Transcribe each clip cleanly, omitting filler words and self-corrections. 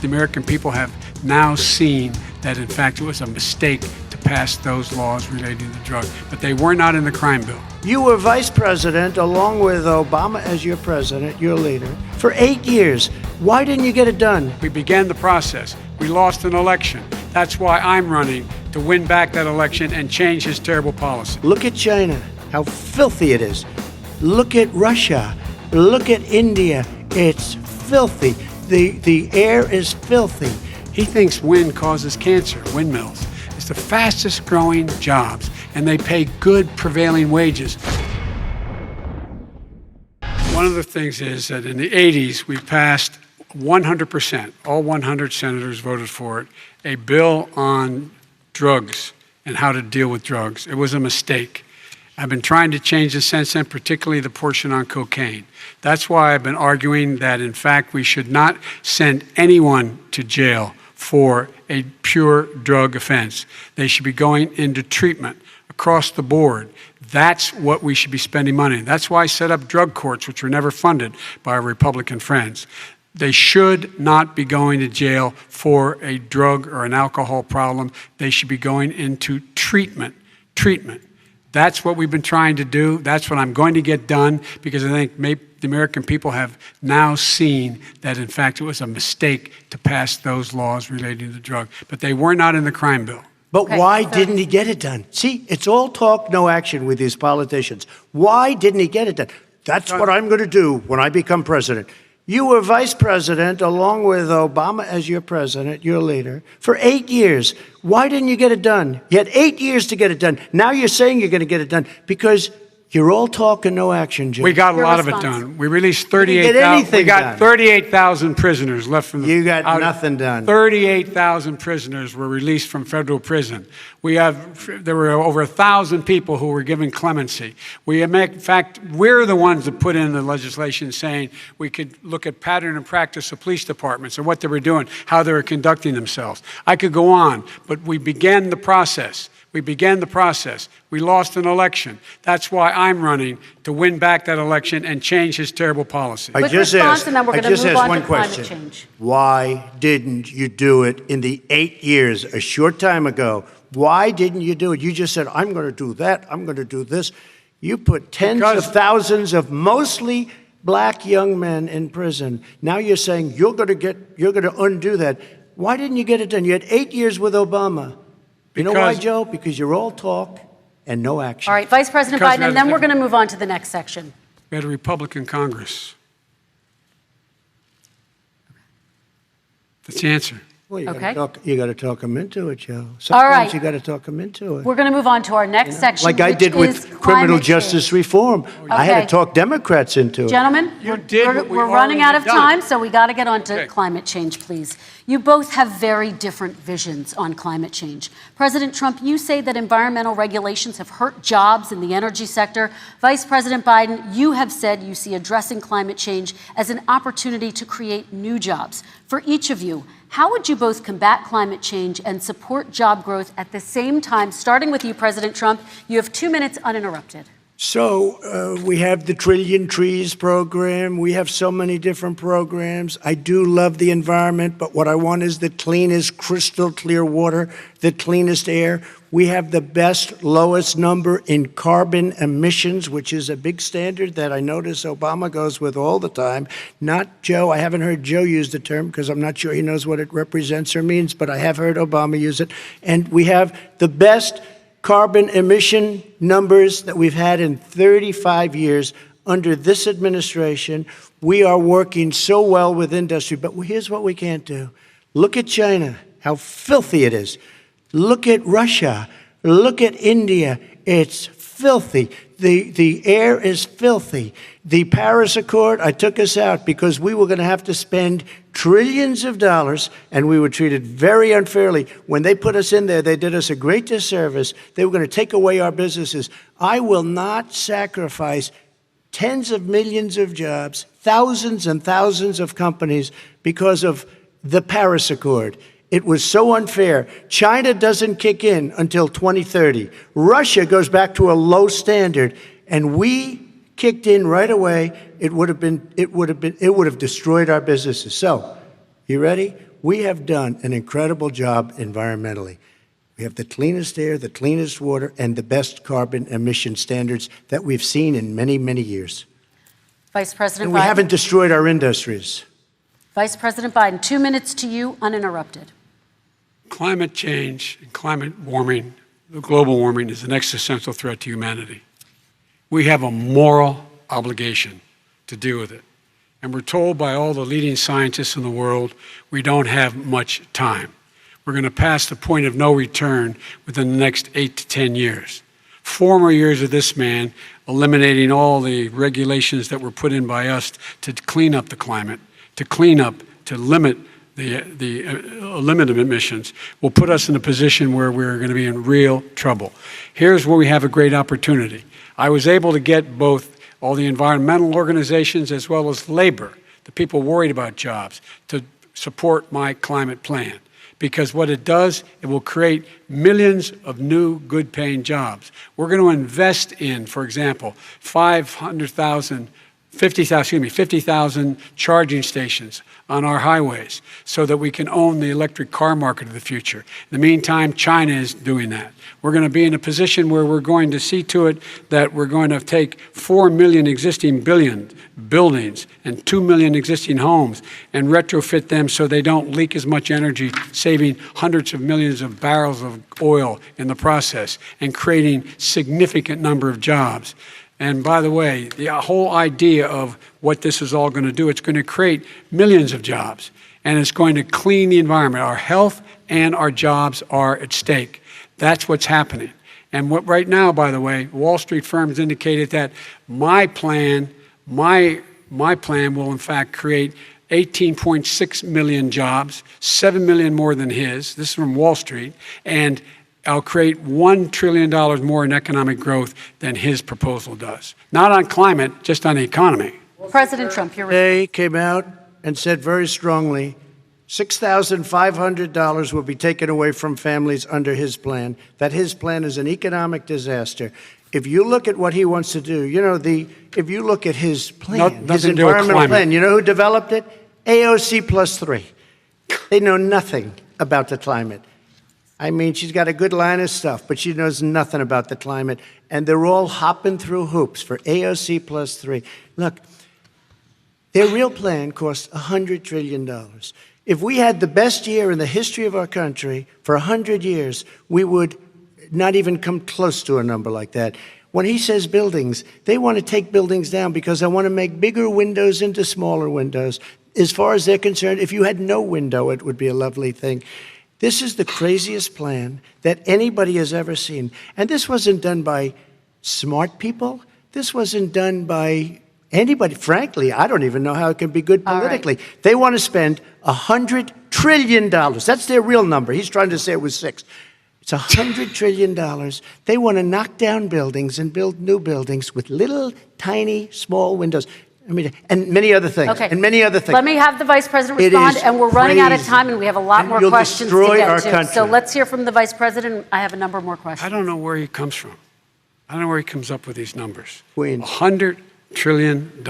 the American people have now seen that, in fact, it was a mistake to pass those laws relating to drugs, but they were not in the crime bill. You were vice president along with Obama as your president, your leader, for 8 years. Why didn't you get it done? We began the process. We lost an election. That's why I'm running to win back that election and change his terrible policy. Look at China, how filthy it is. Look at Russia. Look at India. It's filthy. The air is filthy. He thinks wind causes cancer, windmills. It's the fastest growing jobs, and they pay good prevailing wages. One of the things is that in the 80s, we passed 100%, all 100 senators voted for it, a bill on drugs and how to deal with drugs. It was a mistake. I've been trying to change this since then, particularly the portion on cocaine. That's why I've been arguing that, in fact, we should not send anyone to jail for a pure drug offense. They should be going into treatment across the board. That's what we should be spending money on. That's why I set up drug courts, which were never funded by our Republican friends. They should not be going to jail for a drug or an alcohol problem. They should be going into treatment. That's what we've been trying to do. That's what I'm going to get done, because I think the American people have now seen that, in fact, it was a mistake to pass those laws relating to drugs. But they were not in the crime bill. But why didn't he get it done? See, it's all talk, no action with these politicians. Why didn't he get it done? That's what I'm going to do when I become president. You were vice president along with Obama as your president, your leader, for 8 years. Why didn't you get it done? You had 8 years to get it done. Now you're saying you're going to get it done because you're all talk and no action, Joe. We got a lot of it done. We released 38,000. We got 38,000 prisoners left from the. You got nothing done. 38,000 prisoners were released from federal prison. There were over 1,000 people who were given clemency. In fact, we're the ones that put in the legislation saying we could look at pattern and practice of police departments and what they were doing, how they were conducting themselves. I could go on, but we began the process. We lost an election. That's why I'm running to win back that election and change his terrible policy. I just asked one question. Why didn't you do it in the 8 years, a short time ago? Why didn't you do it? You just said, I'm going to do that, I'm going to do this. You put tens of thousands of mostly black young men in prison. Now you're saying you're going to undo that. Why didn't you get it done? You had 8 years with Obama. You know why, Joe? Because you're all talk and no action. All right, Vice President Biden, and then we're going to move on to the next section. We had a Republican Congress. That's the answer. Well, you got to talk them into it, Joe. Sometimes all right. You got to talk them into it. We're going to move on to our next section, like I did with criminal justice reform. I had to talk Democrats into it. Gentlemen, we're running out of time, so we got to get on to climate change, please. You both have very different visions on climate change. President Trump, you say that environmental regulations have hurt jobs in the energy sector. Vice President Biden, you have said you see addressing climate change as an opportunity to create new jobs. For each of you, how would you both combat climate change and support job growth at the same time? Starting with you, President Trump, you have 2 minutes uninterrupted. So we have the Trillion Trees program. We have so many different programs. I do love the environment, but what I want is the cleanest, crystal clear water, the cleanest air. We have the best, lowest number in carbon emissions, which is a big standard that I notice Obama goes with all the time. Not Joe. I haven't heard Joe use the term because I'm not sure he knows what it represents or means, but I have heard Obama use it. And we have the best carbon emission numbers that we've had in 35 years under this administration. We are working so well with industry, but here's what we can't do. Look at China, how filthy it is. Look at Russia. Look at India. It's filthy. The air is filthy. The Paris Accord, I took us out because we were going to have to spend trillions of dollars, and we were treated very unfairly. When they put us in there, they did us a great disservice. They were going to take away our businesses. I will not sacrifice tens of millions of jobs, thousands and thousands of companies because of the Paris Accord. It was so unfair. China doesn't kick in until 2030. Russia goes back to a low standard, and we kicked in right away. It would have destroyed our businesses. So, you ready? we have done an incredible job environmentally. We have the cleanest air, the cleanest water, and the best carbon emission standards that we've seen in many, many years. Vice President And we Biden. haven't destroyed our industries. Vice President Biden, 2 minutes to you, uninterrupted. Climate change and climate warming, global warming, is an existential threat to humanity. We have a moral obligation to deal with it. And we're told by all the leading scientists in the world we don't have much time. We're going to pass the point of no return within the next 8 to 10 years. 4 more years of this man eliminating all the regulations that were put in by us to clean up the climate, to limit limit emissions, will put us in a position where we're going to be in real trouble. Here's where we have a great opportunity. I was able to get both all the environmental organizations as well as labor, the people worried about jobs, to support my climate plan. Because what it does, it will create millions of new good-paying jobs. We're going to invest in, for example, 50,000 charging stations on our highways so that we can own the electric car market of the future. In the meantime, China is doing that. We're going to be in a position where we're going to see to it that we're going to take 4 million existing buildings and 2 million existing homes and retrofit them so they don't leak as much energy, saving hundreds of millions of barrels of oil in the process and creating significant number of jobs. And by the way, the whole idea of what this is all going to do, it's going to create millions of jobs, and it's going to clean the environment. Our health and our jobs are at stake. That's what's happening. And what right now, by the way, Wall Street firms indicated that my plan will in fact create 18.6 million jobs, 7 million more than his. This is from Wall Street. And I'll create $1 trillion more in economic growth than his proposal does. Not on climate, just on the economy. President Trump, your Today came out and said very strongly, $6,500 will be taken away from families under his plan, that his plan is an economic disaster. If you look at what he wants to do, if you look at his plan, his environmental plan, you know who developed it? AOC plus 3. They know nothing about the climate. I mean, she's got a good line of stuff, but she knows nothing about the climate. And they're all hopping through hoops for AOC plus 3. Look, their real plan costs $100 trillion. If we had the best year in the history of our country for 100 years, we would not even come close to a number like that. When he says buildings, they want to take buildings down because they want to make bigger windows into smaller windows. As far as they're concerned, if you had no window, it would be a lovely thing. This is the craziest plan that anybody has ever seen. And this wasn't done by smart people. This wasn't done by anybody. Frankly, I don't even know how it can be good politically. Right. They want to spend $100 trillion. That's their real number. He's trying to say it was 6. It's $100 trillion. They want to knock down buildings and build new buildings with little, tiny, small windows. I mean, and many other things. Okay. And many other things. Let me have the Vice President respond, and we're running out of time, and we have a lot more questions to get to. Country. So let's hear from the Vice President. I have a number more questions. I don't know where he comes from. I don't know where he comes up with these numbers. Queens. $100 trillion.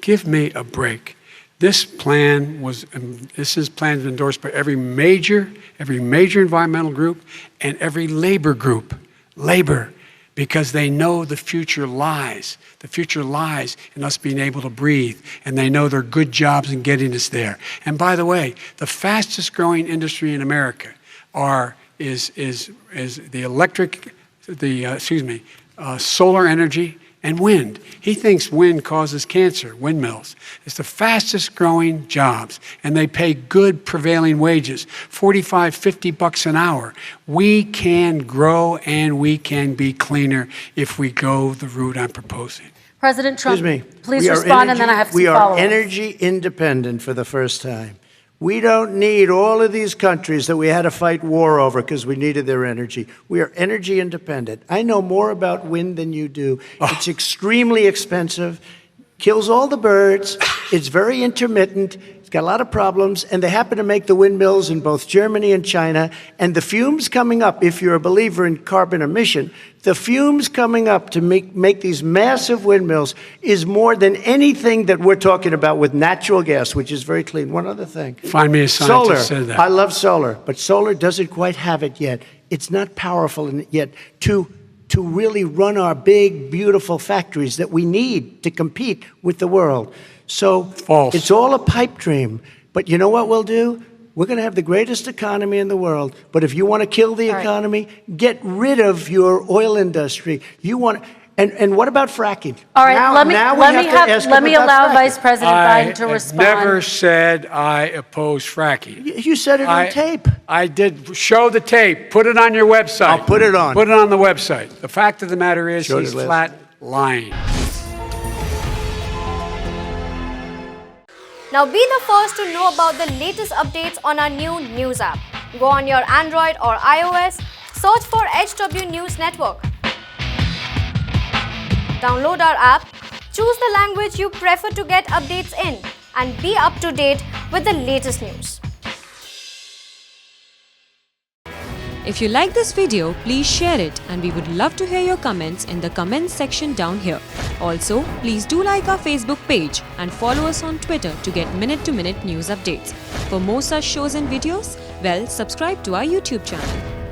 Give me a break. This plan was endorsed by every major environmental group and every labor group. Labor. Because they know the future lies. The future lies in us being able to breathe, and they know there are good jobs in getting us there. And by the way, the fastest growing industry in America is solar energy and wind. He thinks wind causes cancer, windmills. It's the fastest growing jobs, and they pay good prevailing wages, $45, $50 an hour. We can grow and we can be cleaner if we go the route I'm proposing. President Trump, Excuse me. please respond, and then I have some follow-ups. We are energy independent for the first time. We don't need all of these countries that we had to fight war over because we needed their energy. We are energy independent. I know more about wind than you do. It's extremely expensive, kills all the birds, it's very intermittent, it's got a lot of problems, and they happen to make the windmills in both Germany and China. And the fumes coming up, if you're a believer in carbon emission, the fumes coming up to make these massive windmills is more than anything that we're talking about with natural gas, which is very clean. One other thing. Find me a scientist that said that. I love solar, but solar doesn't quite have it yet. It's not powerful yet to really run our big, beautiful factories that we need to compete with the world. So False. It's all a pipe dream. But you know what we'll do? We're going to have the greatest economy in the world. But if you want to kill the economy, get rid of your oil industry. You want. And what about fracking? All right, now, let me let me allow Vice President Biden to respond. I never said I oppose fracking. You said it on tape. I did. Show the tape. Put it on your website. I'll put it on. Put it on the website. The fact of the matter is Show he's the list. flat lying. Now be the first to know about the latest updates on our new news app. Go on your Android or iOS, search for HW News Network. Download our app, choose the language you prefer to get updates in, and be up to date with the latest news. If you like this video, please share it, and we would love to hear your comments in the comments section down here. Also, please do like our Facebook page and follow us on Twitter to get minute-to-minute news updates. For more such shows and videos, well, subscribe to our YouTube channel.